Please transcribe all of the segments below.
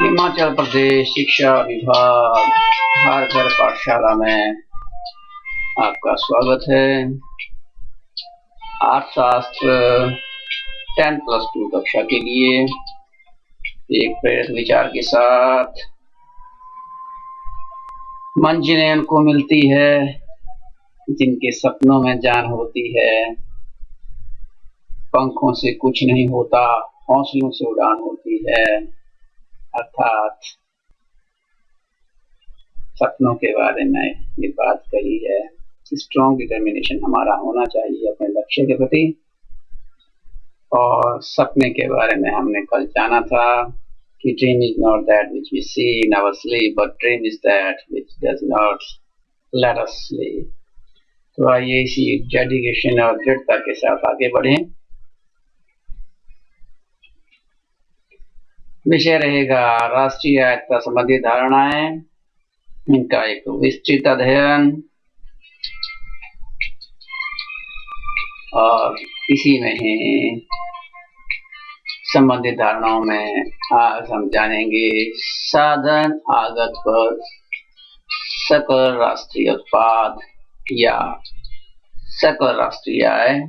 हिमाचल प्रदेश शिक्षा विभाग हर घर पाठशाला में आपका स्वागत है। अर्थशास्त्र 10+2 कक्षा के लिए एक प्रेरक विचार के साथ मंजिलें उनको मिलती है जिनके सपनों में जान होती है। पंखों से कुछ नहीं होता, हौसलों से उड़ान होती है। अर्थात सपनों के बारे में ये बात कही है। स्ट्रॉन्ग डिटर्मिनेशन हमारा होना चाहिए अपने लक्ष्य के प्रति। और सपने के बारे में हमने कल जाना था कि dream is not that which we see in our sleep but dream is that which does not let us sleep. तो आइए इसी डेडिकेशन और दृढ़ता के साथ आगे बढ़ें। विषय रहेगा राष्ट्रीय आयत्ता संबंधी धारणाएं, इनका एक विस्तृत अध्ययन। और इसी में ही संबंधित धारणाओं में आज हम जानेंगे साधन आगत पर सकल राष्ट्रीय उत्पाद या सकल राष्ट्रीय आय,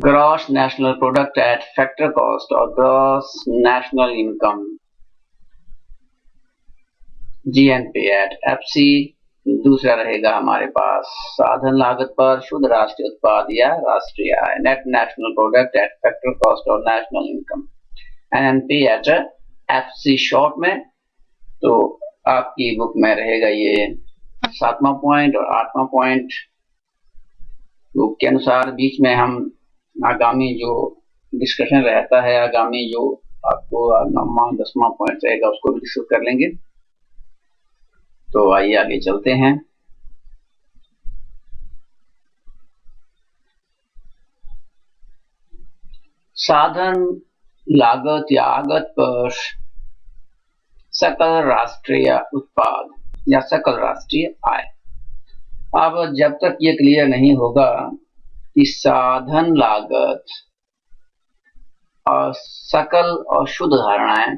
gross national product at factor cost और gross national income GNP at FC। दूसरा रहेगा हमारे पास साधन लागत पर शुद्ध राष्ट्रीय उत्पाद या राष्ट्रीय आय, net national product at factor cost और national income NNP at FC short में। तो आपकी बुक में रहेगा ये 7वां पॉइंट और 8वां पॉइंट। बुक के अनुसार बीच में हम आगामी जो डिस्कशन रहता है, आगामी जो आपको 9वां 10वां पॉइंट रहेगा उसको भी डिस्कस कर लेंगे। तो आइए आगे चलते हैं। साधन लागत या आगत पर सकल राष्ट्रीय उत्पाद या सकल राष्ट्रीय आय। अब जब तक ये क्लियर नहीं होगा कि साधन लागत और सकल और शुद्ध धारणाएं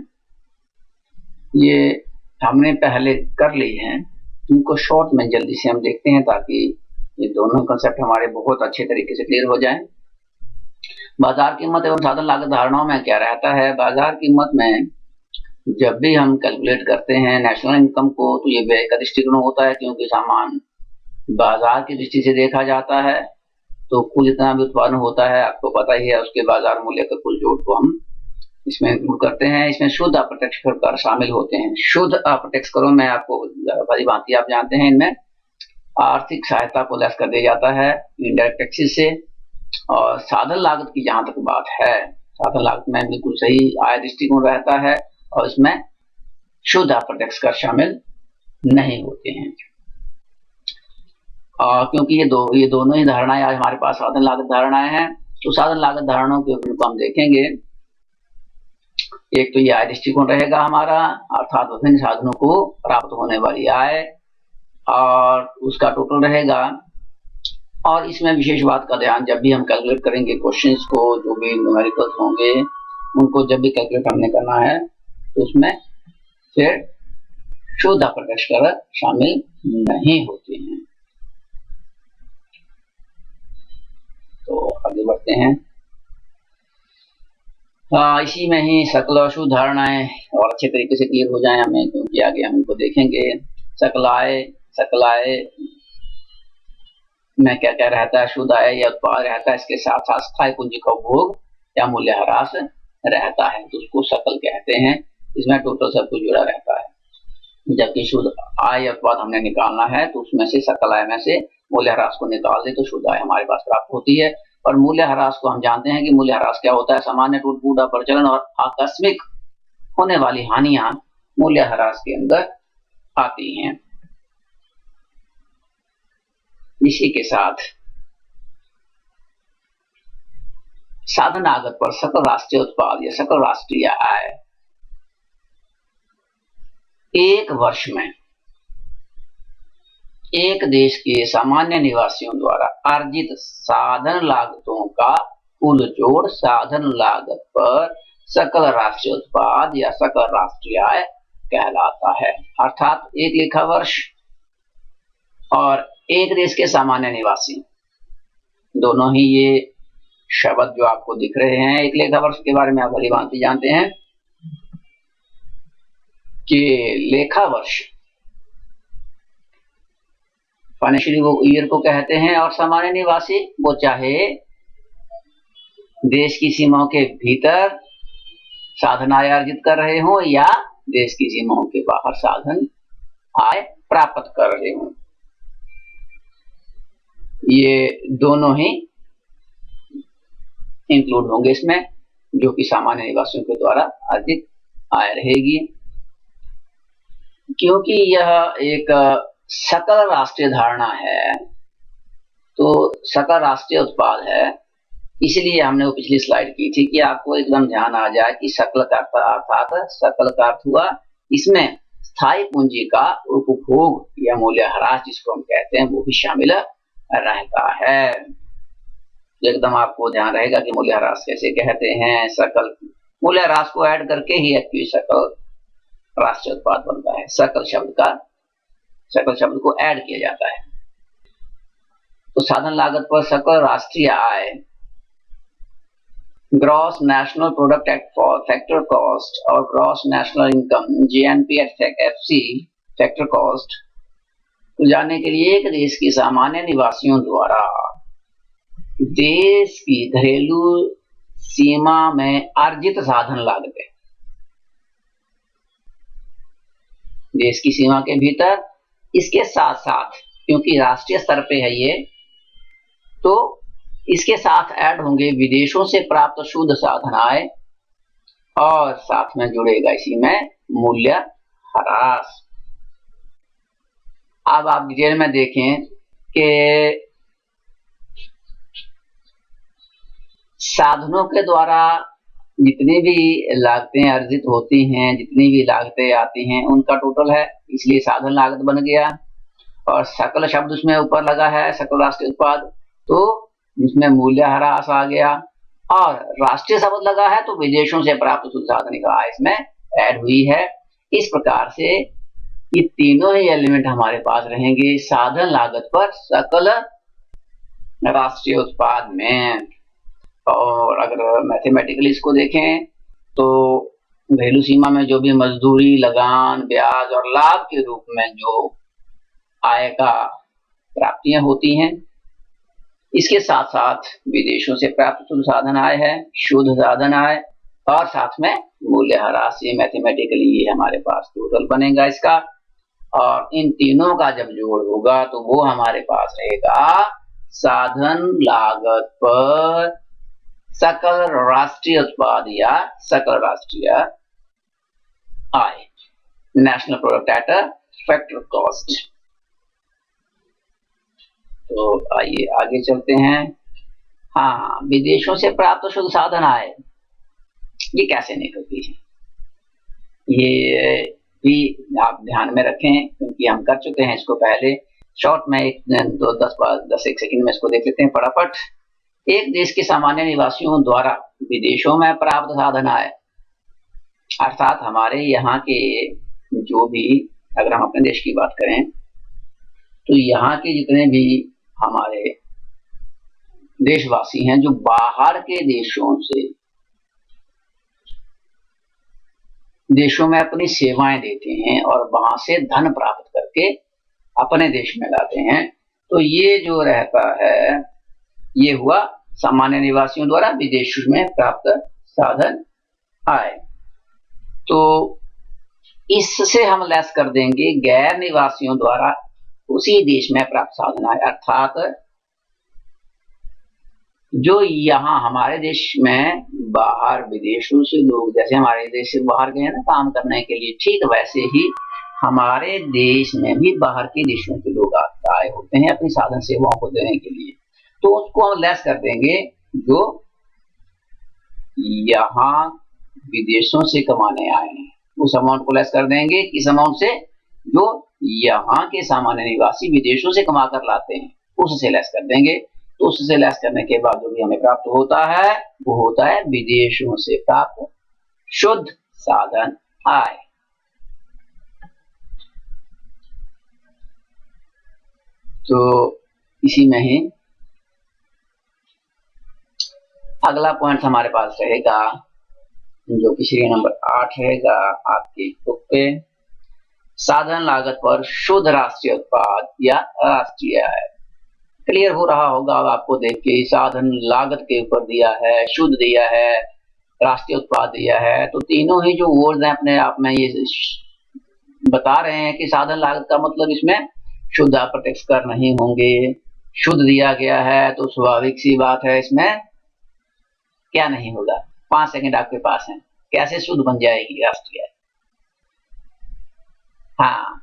ये हमने पहले कर ली हैं, इनको शॉर्ट में जल्दी से हम देखते हैं ताकि ये दोनों कंसेप्ट हमारे बहुत अच्छे तरीके से क्लियर हो जाएं। बाजार कीमत एवं साधन लागत धारणाओं में क्या रहता है? बाजार कीमत में जब भी हम कैलकुलेट करते हैं नेशनल इनकम को तो ये व्यय का दृष्टिकोण होता है, क्योंकि सामान बाजार की दृष्टि से देखा जाता है तो कुल जितना भी उत्पादन होता है आपको पता ही है, उसके बाजार मूल्य का कुल जोड़ को हम इसमें इंक्लूड करते हैं। इसमें शुद्ध अप्रत्यक्ष कर शामिल होते हैं। शुद्ध अप्रत्यक्ष करों में आपको भली भांति आप जानते हैं, इनमें आर्थिक सहायता को लेस कर दिया जाता है इनडायरेक्ट टैक्सेस से। और साधन लागत की जहां तक बात है, साधन लागत में बिल्कुल सही आय दृष्टिकोण रहता है और इसमें शुद्ध अप्रत्यक्ष कर शामिल नहीं होते हैं। क्योंकि ये दोनों ही धारणाएं आज हमारे पास साधन लागत धारणाएं हैं। तो साधन लागत धारणाओं के ऊपर को हम देखेंगे। एक तो ये आय दृष्टिकोण रहेगा हमारा, अर्थात विभिन्न साधनों को प्राप्त होने वाली आय और उसका टोटल रहेगा। और इसमें विशेष बात का ध्यान जब भी हम कैलकुलेट करेंगे क्वेश्चंस को, जो भी न्यूमेरिकल्स होंगे उनको जब भी कैलकुलेट हमने करना है तो उसमें फिर शुद्ध अप्रत्यक्ष कर शामिल नहीं होते हैं। तो आगे बढ़ते हैं। इसी में ही सकल और शुद्ध धारणाएं और अच्छे तरीके से क्लियर हो जाए हमें, क्योंकि आगे हम इनको देखेंगे। सकल आय में क्या क्या रहता है? शुद्ध आय या उत्पाद रहता है, इसके साथ साथ स्थायी पूंजी का उपभोग या मूल्य ह्रास रहता है, तो उसको सकल कहते हैं। इसमें टोटल सब कुछ जुड़ा रहता है। जबकि शुद्ध आय या उत्पाद हमने निकालना है तो उसमें से सकल आय में से मूल्य ह्रास को निकाल दे तो शुद्ध आय हमारे पास प्राप्त होती है। और मूल्य ह्रास को हम जानते हैं कि मूल्य ह्रास क्या होता है? सामान्य टूट-फूट, प्रचलन और आकस्मिक होने वाली हानियां मूल्य ह्रास के अंदर आती हैं। इसी के साथ साधन आगत पर सकल राष्ट्रीय उत्पाद या सकल राष्ट्रीय आय एक वर्ष में एक देश के सामान्य निवासियों द्वारा अर्जित साधन लागतों का कुल जोड़ साधन लागत पर सकल राष्ट्रीय उत्पाद या सकल राष्ट्रीय आय कहलाता है। अर्थात एक लेखा वर्ष और एक देश के सामान्य निवासी, दोनों ही ये शब्द जो आपको दिख रहे हैं, एक लेखा वर्ष के बारे में आप भली भांति जानते हैं कि लेखा वर्ष फाइनेंशियल ईयर को कहते हैं, और सामान्य निवासी वो चाहे देश की सीमाओं के भीतर साधन आय अर्जित कर रहे हो या देश की सीमाओं के बाहर साधन आय प्राप्त कर रहे हो, ये दोनों ही इंक्लूड होंगे इसमें, जो कि सामान्य निवासियों के द्वारा अर्जित आय रहेगी। क्योंकि यह एक सकल राष्ट्रीय धारणा है, तो सकल राष्ट्रीय उत्पाद है, इसलिए हमने वो पिछली स्लाइड की थी कि आपको एकदम ध्यान आ जाए कि सकल का अर्थात सकल का अर्थ हुआ इसमें स्थायी पूंजी का उपभोग या मूल्यह्रास जिसको हम कहते हैं वो भी शामिल रहता है। एकदम आपको ध्यान रहेगा कि मूल्यह्रास कैसे कहते हैं। सकल मूल्यह्रास को ऐड करके ही एक्चुअली सकल राष्ट्रीय उत्पाद बनता है। सकल शब्द को ऐड किया जाता है। तो साधन लागत पर सकल राष्ट्रीय आय gross national product at factor cost और gross national income GNP at FC factor cost को जानने के लिए एक देश के सामान्य निवासियों द्वारा देश की घरेलू सीमा में अर्जित साधन लागतें, देश की सीमा के भीतर, इसके साथ साथ क्योंकि राष्ट्रीय स्तर पे है ये, तो इसके साथ ऐड होंगे विदेशों से प्राप्त शुद्ध साधन आय और साथ में जुड़ेगा इसी में मूल्यह्रास। अब आप डिटेल में देखें कि साधनों के द्वारा जितनी भी लागतें अर्जित होती हैं, जितनी भी लागतें आती हैं, उनका टोटल है, इसलिए साधन लागत बन गया। और सकल शब्द उसमें ऊपर लगा है, सकल राष्ट्रीय उत्पाद, तो उसमें मूल्यह्रास आ गया। और राष्ट्रीय शब्द लगा है तो विदेशों से प्राप्त शुद्ध साधन का आय इसमें ऐड हुई है। इस प्रकार से ये तीनों ही एलिमेंट हमारे पास रहेंगे साधन लागत पर सकल राष्ट्रीय उत्पाद में। और अगर मैथमेटिकली इसको देखें तो घरेलू सीमा में जो भी मजदूरी, लगान, ब्याज और लाभ के रूप में जो आय का प्राप्तियां होती हैं, इसके साथ साथ विदेशों से प्राप्त शुद्ध साधन आय है, शुद्ध साधन आय, और साथ में मूल्यह्रास, ये मैथमेटिकली हमारे पास टोटल बनेगा इसका। और इन तीनों का जब जोड़ होगा तो वो हमारे पास रहेगा साधन लागत पर सकल राष्ट्रीय उत्पाद या सकल राष्ट्रीय आय, national product at a factor cost. तो आइए आगे चलते हैं। हाँ, विदेशों से प्राप्त शुद्ध साधन आय ये कैसे निकलती है, ये भी आप ध्यान में रखें, क्योंकि हम कर चुके हैं इसको पहले। शॉर्ट में 10 सेकंड में इसको देख लेते हैं फटाफट। एक देश के सामान्य निवासियों द्वारा विदेशों में प्राप्त साधन आय, अर्थात हमारे यहाँ के जो भी, अगर हम अपने देश की बात करें तो यहाँ के जितने भी हमारे देशवासी हैं जो बाहर के देशों में अपनी सेवाएं देते हैं और वहां से धन प्राप्त करके अपने देश में लाते हैं, तो ये जो रहता है ये हुआ सामान्य निवासियों द्वारा विदेश में प्राप्त साधन आय। तो इससे हम लेस कर देंगे गैर निवासियों द्वारा उसी देश में प्राप्त साधन आय, अर्थात जो यहाँ हमारे देश में बाहर विदेशों से लोग जैसे हमारे देश से बाहर गए ना काम करने के लिए, ठीक वैसे ही हमारे देश में भी बाहर के देशों के लोग आए होते हैं अपनी साधन सेवाओं को देने के लिए, तो उसको हम लेस कर देंगे जो यहाँ विदेशों से कमाने आए हैं, उस अमाउंट को लेस कर देंगे किस अमाउंट से, जो यहाँ के सामान्य निवासी विदेशों से कमा कर लाते हैं, उससे लेस कर देंगे। तो उससे लेस करने के बाद जो भी हमें प्राप्त होता है वो होता है विदेशों से प्राप्त शुद्ध साधन आय। तो इसी में ही अगला पॉइंट हमारे पास रहेगा जो कि श्रेणी नंबर 8 रहेगा आपके बुक पे, साधन लागत पर शुद्ध राष्ट्रीय उत्पाद या राष्ट्रीय आय। क्लियर हो रहा होगा अब आपको देख के, साधन लागत के ऊपर दिया है, शुद्ध दिया है, राष्ट्रीय उत्पाद दिया है। तो तीनों ही जो वर्ड्स हैं अपने आप में ये बता रहे हैं कि साधन लागत का मतलब इसमें शुद्ध अप्रत्यक्ष कर नहीं होंगे। शुद्ध दिया गया है तो स्वाभाविक सी बात है इसमें क्या नहीं होगा। 5 सेकंड आपके पास है, कैसे शुद्ध बन जाएगी राष्ट्रीय। हाँ,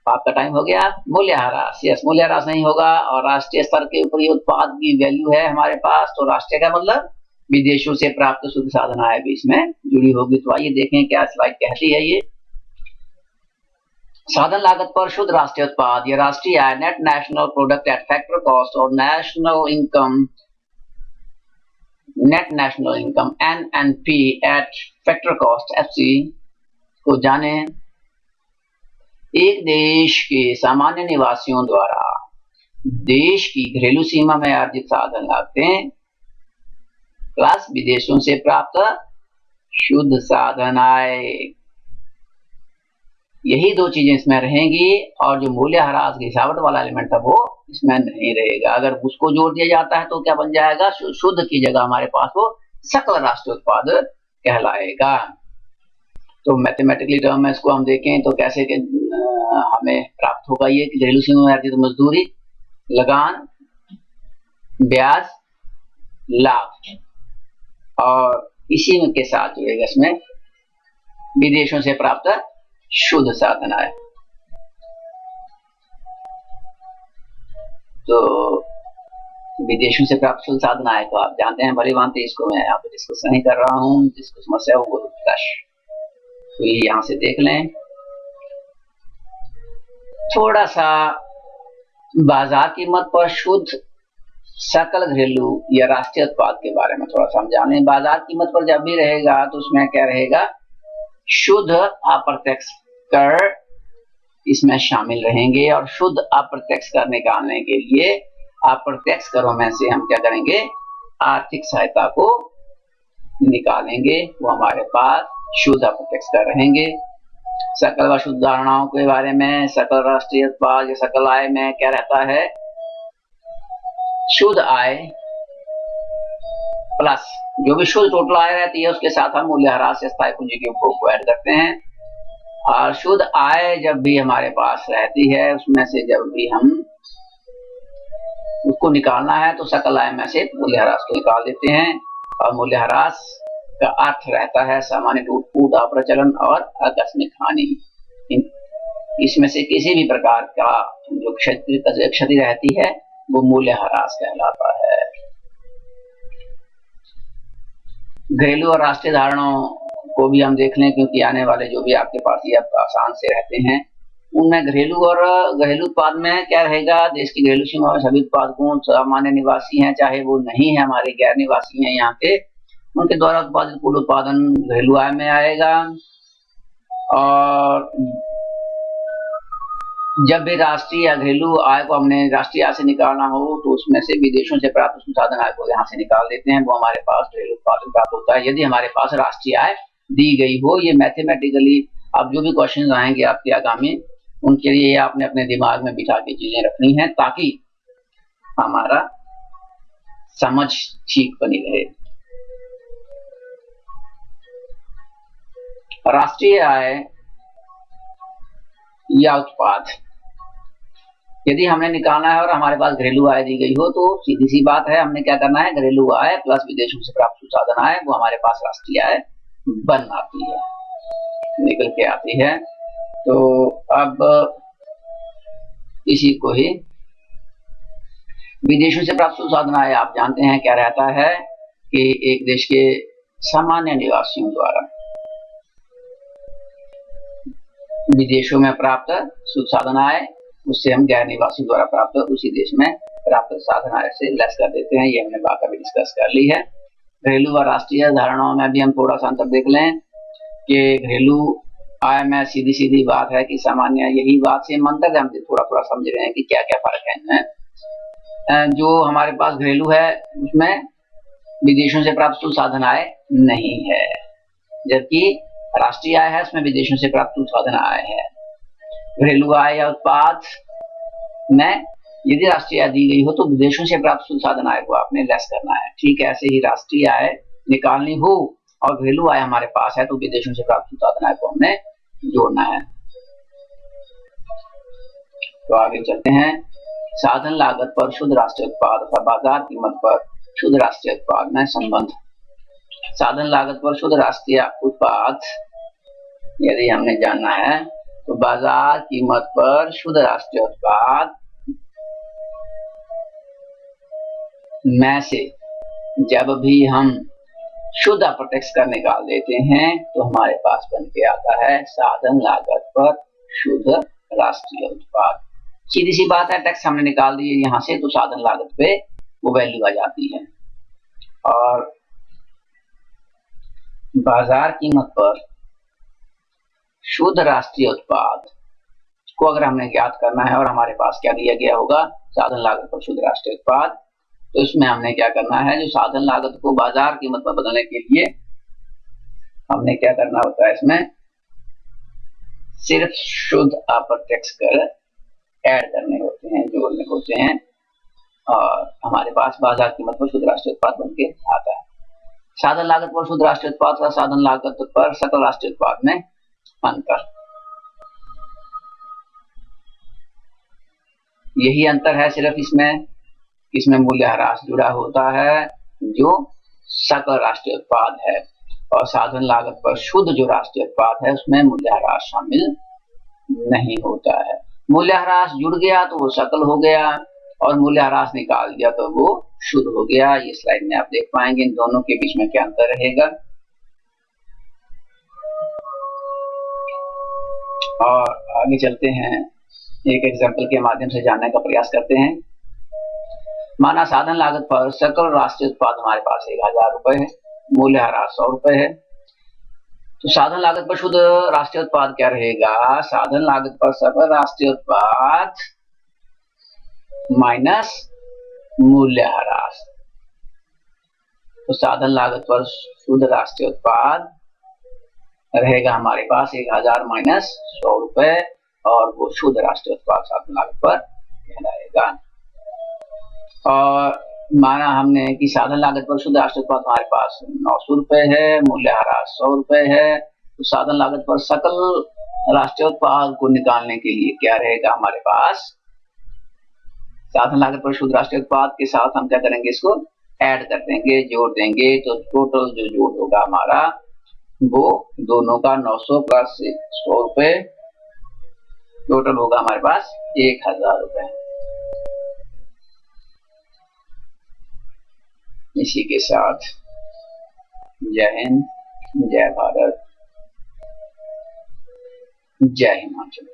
आपका टाइम हो गया। मूल्यह्रास, यस, मूल्यह्रास नहीं होगा और राष्ट्रीय स्तर के ऊपर ये उत्पाद की वैल्यू है हमारे पास, तो राष्ट्रीय का मतलब विदेशों से प्राप्त शुद्ध साधन आय भी इसमें जुड़ी होगी। तो आइए देखें क्या स्लाइड कहती है। ये साधन लागत पर शुद्ध राष्ट्रीय उत्पाद या राष्ट्रीय आय, net national product at factor cost और national income, net national income NNP at factor cost FC को जाने। एक देश के सामान्य निवासियों द्वारा देश की घरेलू सीमा में अर्जित साधन लागतें प्लस विदेशों से प्राप्त शुद्ध साधन आय, यही दो चीजें इसमें रहेंगी और जो मूल्यह्रास गिरावट वाला एलिमेंट है वो इसमें नहीं रहेगा। अगर उसको जोड़ दिया जाता है तो क्या बन जाएगा, शुद्ध की जगह हमारे पास वो सकल राष्ट्रीय उत्पाद कहलाएगा। तो मैथमेटिकली टर्म में इसको हम देखें तो कैसे के हमें प्राप्त होगा ये कि घरेलू सीमा में अर्जित मजदूरी, लगान, ब्याज, लाभ और इसी के साथ जो है इसमें विदेशों से प्राप्त शुद्ध साधन आय। तो विदेशों से प्राप्त शुद्ध साधन आय को आप जानते हैं भली भांति, इसको मैं यहाँ पे डिस्कस नहीं कर रहा हूँ, जिसको समस्या हो वो तो ये यहाँ से देख लें। थोड़ा सा बाजार कीमत पर शुद्ध सकल घरेलू या राष्ट्रीय उत्पाद के बारे में थोड़ा समझाने। बाजार कीमत पर जब भी रहेगा तो उसमें क्या रहेगा, शुद्ध अप्रत्यक्ष कर इसमें शामिल रहेंगे और शुद्ध अप्रत्यक्ष कर निकालने के लिए अप्रत्यक्ष करों में से हम क्या करेंगे, आर्थिक सहायता को निकालेंगे, वो हमारे पास शुद्ध अप्रत्यक्ष कर रहेंगे। सकल व शुद्ध धारणाओं के बारे में, सकल राष्ट्रीय उत्पाद या सकल आय में क्या रहता है, शुद्ध आय प्लस जो भी शुद्ध टोटल आय रहती है उसके साथ हम मूल्यह्रास या स्थायी पूंजी के उपभोग को ऐड करते हैं। और शुद्ध आय जब भी हमारे पास रहती है उसमें से जब भी हम उसको निकालना है तो सकल आय में से मूल्यह्रास को निकाल देते हैं। और मूल्यह्रास का अर्थ रहता है सामान्य टूट अप्रचलन और आकस्मिक हानि। इसमें से किसी भी प्रकार का जो क्षति रहती है वो मूल्यह्रास कहलाता है। घरेलू और राष्ट्रीय धारणाओं को भी हम देख लें, क्योंकि आने वाले जो भी आपके पास ये आसान से रहते हैं उनमें घरेलू उत्पाद में क्या रहेगा, देश की घरेलू सीमा में सभी उत्पादकों सामान्य निवासी हैं चाहे वो नहीं है, हमारे गैर निवासी हैं यहाँ के, उनके द्वारा उत्पादित कुल उत्पादन घरेलू आय में आएगा। और जब भी राष्ट्रीय या घरेलू आय को हमने राष्ट्रीय आय से निकालना हो तो उसमें से विदेशों से प्राप्त संसाधन आय को यहाँ से निकाल देते हैं, वो हमारे पास घरेलू उत्पादन प्राप्त होता है यदि हमारे पास राष्ट्रीय आय दी गई हो। ये मैथमेटिकली अब जो भी क्वेश्चन आएंगे आपके आगामी, उनके लिए आपने अपने दिमाग में बिठा के चीजें रखनी है ताकि हमारा समझ ठीक बनी रहे। राष्ट्रीय आय या उत्पाद यदि हमने निकालना है और हमारे पास घरेलू आय दी गई हो तो सीधी सी बात है, हमने क्या करना है, घरेलू आय प्लस विदेशों से प्राप्त संसाधन आय वो हमारे पास राष्ट्रीय आय बन आती है, निकल के आती है। तो अब इसी को ही विदेशों से प्राप्त संसाधन आय आप जानते हैं क्या रहता है कि एक देश के सामान्य निवासियों द्वारा विदेशों में प्राप्त शुद्ध साधन आय, उससे हम गैर निवासी द्वारा प्राप्त उसी देश में प्राप्त साधन आय से लेस कर देते हैं। ये हमने बात अभी डिस्कस कर ली है। घरेलू व राष्ट्रीय धारणाओं में भी हम थोड़ा सा अंतर देख लें कि घरेलू आय में सीधी सीधी बात है कि सामान्य यही बात से मंतर हम थोड़ा थोड़ा समझ रहे हैं कि क्या क्या फर्क है इनमें। जो हमारे पास घरेलू है उसमें विदेशों से प्राप्त शुद्ध साधन आय नहीं है, जबकि राष्ट्रीय आय है उसमें विदेशों से प्राप्त शुद्ध साधन आय है। घरेलू आय या उत्पाद में यदि राष्ट्रीय आय दी गई हो तो विदेशों से प्राप्त शुद्ध साधन आय को आपने लेस करना है। ठीक है, ऐसे ही राष्ट्रीय आय निकालनी हो और घरेलू आय हमारे पास है तो विदेशों से प्राप्त शुद्ध साधन आय को हमने जोड़ना है। तो आगे चलते हैं। साधन लागत पर शुद्ध राष्ट्रीय उत्पाद तथा बाजार कीमत पर शुद्ध राष्ट्रीय उत्पाद में संबंध। साधन लागत पर शुद्ध राष्ट्रीय उत्पाद यदि हमने जानना है तो बाजार कीमत पर शुद्ध राष्ट्रीय उत्पाद में से जब भी हम शुद्ध अप्रत्यक्ष कर निकाल देते हैं तो हमारे पास बन के आता है साधन लागत पर शुद्ध राष्ट्रीय उत्पाद। सीधी सी बात है, टैक्स हमने निकाल दिए यहां से तो साधन लागत पे वो वैल्यू आ जाती है। और बाजार कीमत पर शुद्ध राष्ट्रीय उत्पाद को अगर हमने ज्ञात करना है और हमारे पास क्या दिया गया होगा, साधन लागत पर शुद्ध राष्ट्रीय उत्पाद, तो इसमें हमने क्या करना है, जो साधन लागत को बाजार कीमत पर बदलने के लिए हमने क्या करना होता है, इसमें सिर्फ शुद्ध अप्रत्यक्ष कर ऐड करने होते हैं, जोड़ने होते हैं और हमारे पास बाजार कीमत पर शुद्ध राष्ट्रीय उत्पाद बन के आता है। साधन लागत पर शुद्ध राष्ट्रीय उत्पाद का साधन लागत पर सकल राष्ट्रीय उत्पाद में अंतर, यही अंतर है सिर्फ इसमें मूल्यह्रास जुड़ा होता है जो सकल राष्ट्रीय उत्पाद है, और साधन लागत पर शुद्ध जो राष्ट्रीय उत्पाद है उसमें मूल्यह्रास शामिल नहीं होता है। मूल्यह्रास जुड़ गया तो वो सकल हो गया और मूल्यह्रास निकाल दिया तो वो शुद्ध हो गया। ये स्लाइड में आप देख पाएंगे इन दोनों के बीच में क्या अंतर रहेगा। और आगे चलते हैं, एक एग्जाम्पल के माध्यम से जानने का प्रयास करते हैं। माना साधन लागत पर सकल राष्ट्रीय उत्पाद हमारे पास 1000 रुपए है, मूल्यह्रास 100 रुपए है, तो साधन लागत पर शुद्ध राष्ट्रीय उत्पाद क्या रहेगा, साधन लागत पर सकल राष्ट्रीय उत्पाद माइनस मूल्यह्रास। तो साधन लागत पर शुद्ध राष्ट्रीय उत्पाद रहेगा हमारे पास 1000 माइनस 100 रुपए और वो शुद्ध राष्ट्रीय उत्पाद साधन लागत पर कहलाएगा। और माना हमने कि साधन लागत पर शुद्ध राष्ट्रीय उत्पाद हमारे पास 900 रुपए है, मूल्यह्रास 100 रुपए है, तो साधन लागत पर सकल राष्ट्रीय उत्पाद को निकालने के लिए क्या रहेगा हमारे पास, साधन लागत पर शुद्ध राष्ट्रीय उत्पाद के साथ हम क्या करेंगे, इसको ऐड कर देंगे, जोड़ देंगे, तो टोटल जो जोड़ होगा हमारा वो दोनों का 900 प्लस 100 रुपए टोटल होगा हमारे पास 1000 रुपए। इसी के साथ जय हिंद, जय भारत, जय हिमाचल।